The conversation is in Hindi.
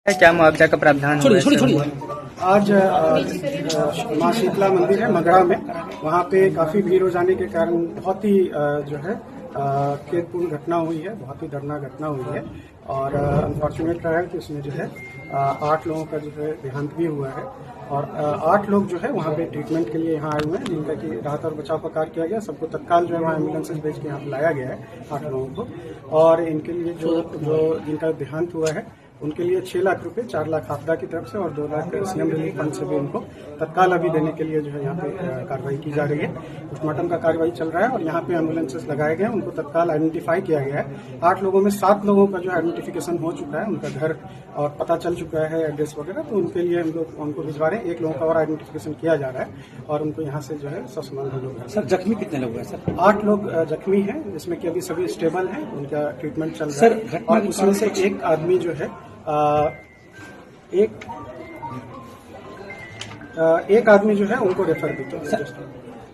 क्या मुआवजा का प्रावधान हुआ है सर? आज माँ शीतला मंदिर है मगरा में, वहाँ पे काफी भीड़ हो जाने के कारण बहुत ही जो है खेदपूर्ण घटना हुई है, बहुत ही दर्दनाक घटना हुई है। और अनफॉर्चुनेट रहा है कि इसमें जो है 8 लोगों का जो है देहांत भी हुआ है और 8 लोग जो है वहाँ पे ट्रीटमेंट के लिए यहाँ आए हुए हैं, जिनका कि राहत और बचाव का कार्य किया गया। सबको तत्काल जो है वहाँ एम्बुलेंसेज भेज के यहाँ पे लाया गया है 8 लोगों को। और इनके लिए जो जिनका देहांत हुआ है उनके लिए 6 लाख रुपए, 4 लाख आपदा की तरफ से और 2 लाख सीएम रिलीफ फंड से भी उनको तत्काल अभी देने के लिए जो है यहाँ पे कार्रवाई की जा रही है। पोस्टमार्टम का कार्रवाई चल रहा है और यहाँ पे एम्बुलेंसेस लगाए गए हैं, उनको तत्काल आइडेंटिफाई किया गया है। 8 लोगों में 7 लोगों का जो आइडेंटिफिकेशन हो चुका है, उनका घर और पता चल चुका है, एड्रेस वगैरह, तो उनके लिए हम लोग उनको भिजवा रहे हैं। 1 लोगों का और आइडेंटिफिकेशन किया जा रहा है और उनको यहाँ से जो है ससमान हम लोग। सर जख्मी कितने लोग हैं सर? 8 लोग जख्मी हैं, जिसमें कि अभी सभी स्टेबल हैं, उनका ट्रीटमेंट चल रहा है। और उसमें से एक आदमी जो है एक आदमी जो है उनको रेफर भी किया।